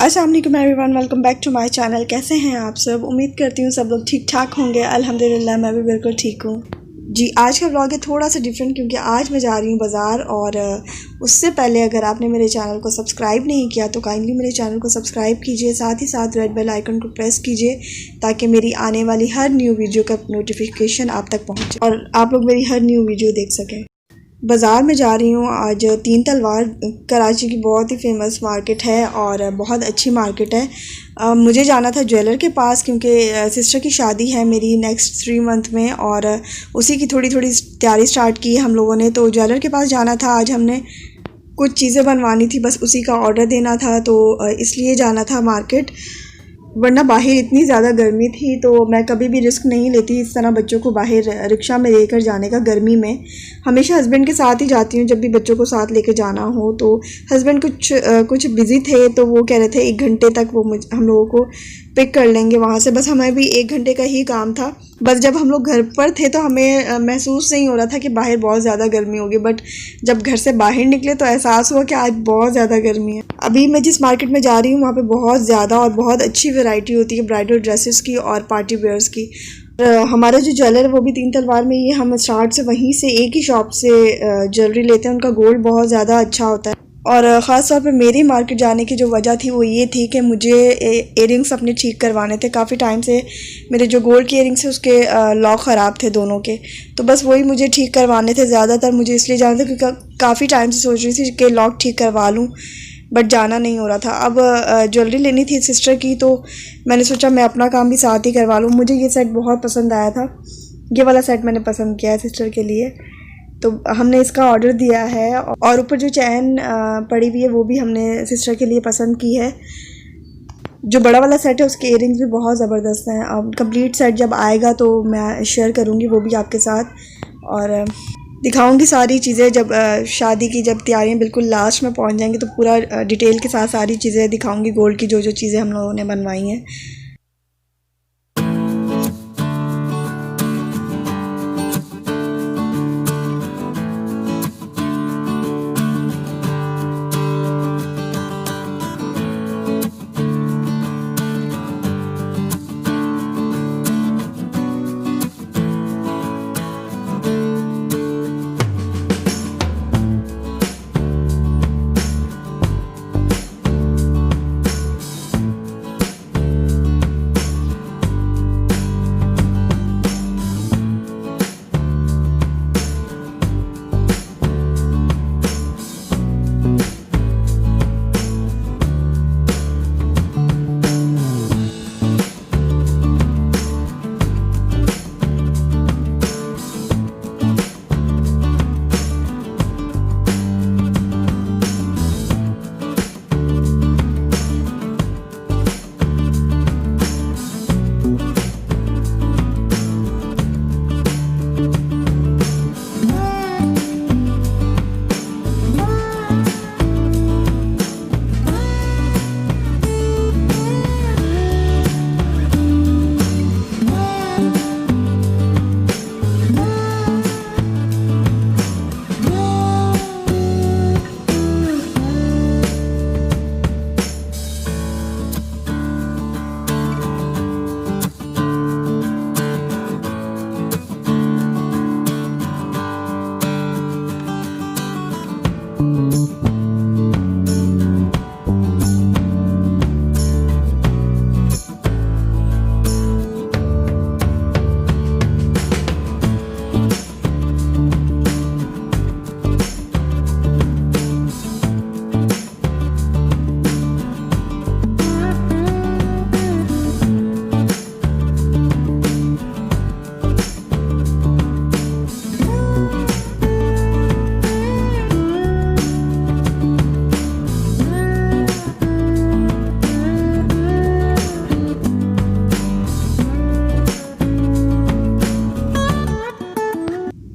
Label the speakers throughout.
Speaker 1: अस्सलाम वालेकुम everyone, welcome back to my channel. कैसे हैं आप सब? उम्मीद करती हूँ सब लोग ठीक ठाक होंगे। अल्हम्दुलिल्लाह मैं भी बिल्कुल ठीक हूँ जी। आज का व्लॉग है थोड़ा सा डिफरेंट क्योंकि आज मैं जा रही हूँ बाज़ार। और उससे पहले अगर आपने मेरे चैनल को सब्सक्राइब नहीं किया तो काइंडली मेरे चैनल को सब्सक्राइब कीजिए, साथ ही साथ रेड बेल आइकन को प्रेस कीजिए ताकि मेरी आने वाली हर न्यू वीडियो का नोटिफिकेशन आप तक पहुँचे और आप लोग मेरी हर न्यू वीडियो देख सकें। बाज़ार में जा रही हूँ आज। तीन तलवार कराची की बहुत ही फेमस मार्केट है और बहुत अच्छी मार्केट है। मुझे जाना था ज्वेलर के पास क्योंकि सिस्टर की शादी है मेरी नेक्स्ट 3 मंथ में और उसी की थोड़ी तैयारी स्टार्ट की हम लोगों ने। तो ज्वेलर के पास जाना था आज, हमने कुछ चीज़ें बनवानी थी, बस उसी का ऑर्डर देना था तो इसलिए जाना था मार्केट। वरना बाहर इतनी ज़्यादा गर्मी थी तो मैं कभी भी रिस्क नहीं लेती इस तरह बच्चों को बाहर रिक्शा में लेकर जाने का। गर्मी में हमेशा हस्बैंड के साथ ही जाती हूँ जब भी बच्चों को साथ लेकर जाना हो। तो हस्बैंड कुछ बिज़ी थे तो वो कह रहे थे 1 घंटे तक वो हम लोगों को पिक कर लेंगे वहाँ से। बस हमें भी 1 घंटे का ही काम था। बस जब हम लोग घर पर थे तो हमें महसूस नहीं हो रहा था कि बाहर बहुत ज़्यादा गर्मी होगी, बट जब घर से बाहर निकले तो एहसास हुआ कि आज बहुत ज़्यादा गर्मी है। अभी मैं जिस मार्केट में जा रही हूँ वहाँ पे बहुत ज़्यादा और बहुत अच्छी वैरायटी होती है ब्राइडल ड्रेसेस की और पार्टी वेयर्स की। हमारा जो ज्वेलर है वो भी तीन तलवार में ही है। हम स्टार्ट से वहीं से एक ही शॉप से ज्वेलरी लेते हैं। उनका गोल्ड बहुत ज़्यादा अच्छा होता है। और ख़ास तौर पे मेरी मार्केट जाने की जो वजह थी वो ये थी कि मुझे इयरिंग्स अपने ठीक करवाने थे। काफ़ी टाइम से मेरे जो गोल्ड के इयरिंग्स थे उसके लॉक ख़राब थे दोनों के, तो बस वही मुझे ठीक करवाने थे। ज़्यादातर मुझे इसलिए जाना था क्योंकि काफ़ी टाइम से सोच रही थी कि लॉक ठीक करवा लूँ, बट जाना नहीं हो रहा था। अब ज्वेलरी लेनी थी सिस्टर की तो मैंने सोचा मैं अपना काम भी साथ ही करवा लूँ। मुझे ये सेट बहुत पसंद आया था, ये वाला सेट मैंने पसंद किया है सिस्टर के लिए, तो हमने इसका ऑर्डर दिया है। और ऊपर जो चैन पड़ी हुई है वो भी हमने सिस्टर के लिए पसंद की है। जो बड़ा वाला सेट है उसके इयरिंग्स भी बहुत ज़बरदस्त हैं। अब कंप्लीट सेट जब आएगा तो मैं शेयर करूँगी वो भी आपके साथ और दिखाऊंगी सारी चीज़ें। जब शादी की जब तैयारियां बिल्कुल लास्ट में पहुंच जाएंगी तो पूरा डिटेल के साथ सारी चीज़ें दिखाऊंगी, गोल्ड की जो चीज़ें हम लोगों ने बनवाई हैं।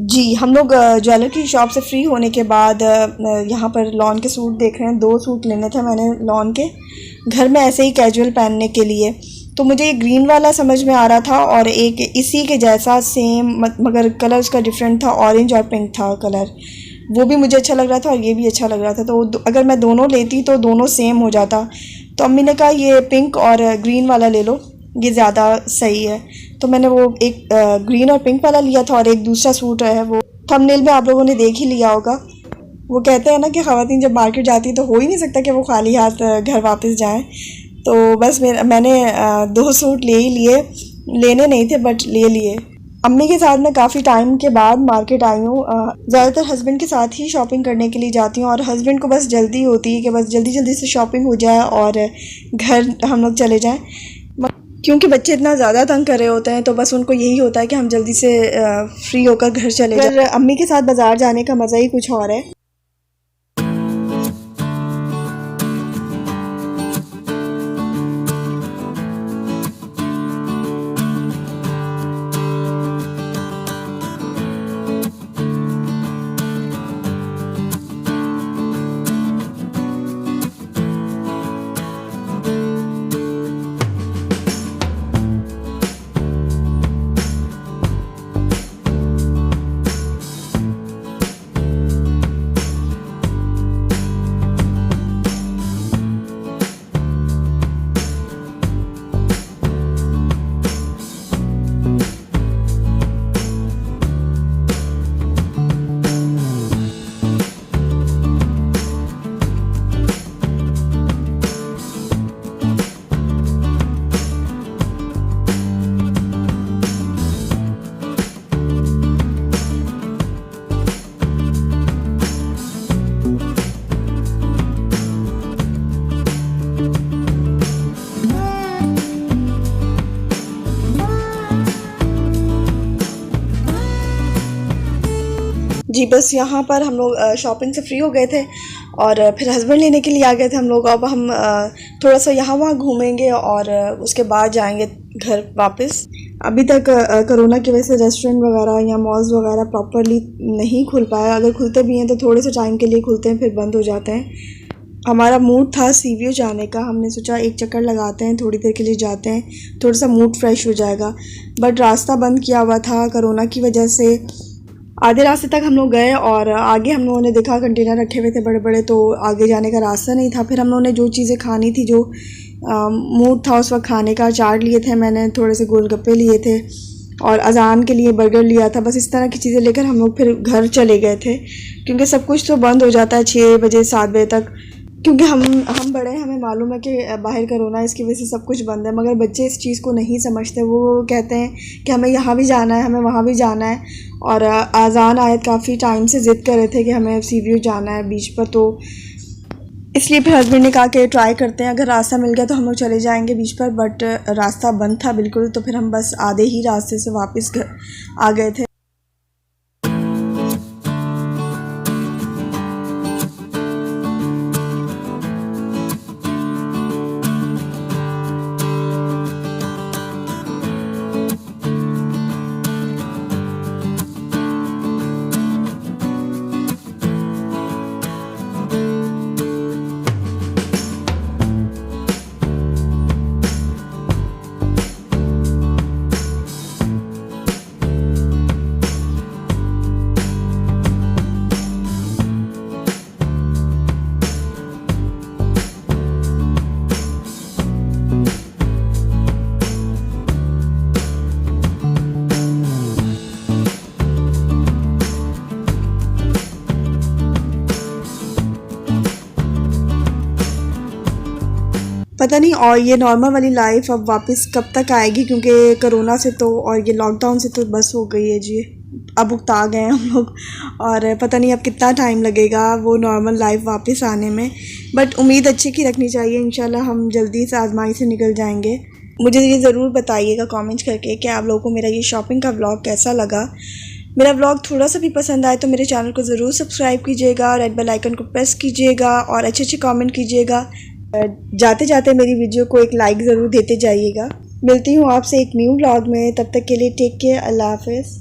Speaker 1: जी, हम लोग ज्वेलर की शॉप से फ्री होने के बाद यहाँ पर लॉन के सूट देख रहे हैं। 2 सूट लेने थे मैंने लॉन के, घर में ऐसे ही कैजुअल पहनने के लिए। तो मुझे ये ग्रीन वाला समझ में आ रहा था और एक इसी के जैसा सेम मगर कलर उसका डिफरेंट था, ऑरेंज और पिंक था कलर, वो भी मुझे अच्छा लग रहा था और ये भी अच्छा लग रहा था। तो अगर मैं दोनों लेती तो दोनों सेम हो जाता। तो अम्मी ने कहा ये पिंक और ग्रीन वाला ले लो, ये ज़्यादा सही है। तो मैंने वो एक ग्रीन और पिंक वाला लिया था, और एक दूसरा सूट है वो थंबनेल में आप लोगों ने देख ही लिया होगा। वो कहते हैं ना कि ख़वातीन जब मार्केट जाती हैं तो हो ही नहीं सकता कि वो खाली हाथ घर वापस जाएं। तो बस मैंने 2 सूट ले ही लिए, लेने नहीं थे बट ले लिए। अम्मी के साथ मैं काफ़ी टाइम के बाद मार्केट आई हूँ। ज़्यादातर हस्बैंड के साथ ही शॉपिंग करने के लिए जाती हूँ, और हस्बैंड को बस जल्दी होती है कि बस जल्दी जल्दी से शॉपिंग हो जाए और घर हम लोग चले जाएं, क्योंकि बच्चे इतना ज़्यादा तंग कर रहे होते हैं। तो बस उनको यही होता है कि हम जल्दी से फ्री होकर घर चले जाएं। अम्मी के साथ बाज़ार जाने का मज़ा ही कुछ और है। जी बस यहाँ पर हम लोग शॉपिंग से फ्री हो गए थे, और फिर हस्बैंड लेने के लिए आ गए थे हम लोग। अब हम थोड़ा सा यहाँ वहाँ घूमेंगे और उसके बाद जाएंगे घर वापस। अभी तक कोरोना की वजह से रेस्टोरेंट वगैरह या मॉल्स वगैरह प्रॉपरली नहीं खुल पाया। अगर खुलते भी हैं तो थोड़े से टाइम के लिए खुलते हैं, फिर बंद हो जाते हैं। हमारा मूड था सीवीओ जाने का, हमने सोचा एक चक्कर लगाते हैं, थोड़ी देर के लिए जाते हैं, थोड़ा सा मूड फ्रेश हो जाएगा। बट रास्ता बंद किया हुआ था कोरोना की वजह से। आधे रास्ते तक हम लोग गए और आगे हम लोगों ने देखा कंटेनर रखे हुए थे बड़े बड़े, तो आगे जाने का रास्ता नहीं था। फिर हम लोगों ने जो चीज़ें खानी थी, जो मूड था उस वक्त खाने का, चाट लिए थे मैंने, थोड़े से गोलगप्पे लिए थे और अजान के लिए बर्गर लिया था। बस इस तरह की चीज़ें लेकर हम लोग फिर घर चले गए थे, क्योंकि सब कुछ तो बंद हो जाता है 6 बजे 7 बजे तक। क्योंकि हम बड़े हैं, हमें मालूम है कि बाहर कोरोना है, इसकी वजह से सब कुछ बंद है। मगर बच्चे इस चीज़ को नहीं समझते। वो कहते हैं कि हमें यहाँ भी जाना है, हमें वहाँ भी जाना है। और आज़ान आयत काफ़ी टाइम से ज़िद कर रहे थे कि हमें सीवीओ जाना है बीच पर। तो इसलिए फिर हस्बैंड ने कहा कि ट्राई करते हैं, अगर रास्ता मिल गया तो हम लोग चले जाएंगे बीच पर। बट रास्ता बंद था बिल्कुल, तो फिर हम बस आधे ही रास्ते से वापस घर आ गए थे। पता नहीं और ये नॉर्मल वाली लाइफ अब वापस कब तक आएगी, क्योंकि कोरोना से तो और ये लॉकडाउन से तो बस हो गई है जी। अब उकता गए हैं हम लोग, और पता नहीं अब कितना टाइम लगेगा वो नॉर्मल लाइफ वापस आने में। बट उम्मीद अच्छी की रखनी चाहिए, इंशाल्लाह हम जल्दी से आजमाई से निकल जाएंगे। मुझे ये ज़रूर बताइएगा कमेंट करके कि आप लोगों को मेरा ये शॉपिंग का व्लॉग कैसा लगा। मेरा व्लॉग थोड़ा सा भी पसंद आए तो मेरे चैनल को ज़रूर सब्सक्राइब कीजिएगा, रेड बेल आइकन को प्रेस कीजिएगा और अच्छे अच्छे कमेंट कीजिएगा। जाते जाते मेरी वीडियो को एक लाइक ज़रूर देते जाइएगा। मिलती हूँ आपसे एक न्यू व्लॉग में, तब तक के लिए टेक केयर, अल्लाह हाफ़िज़।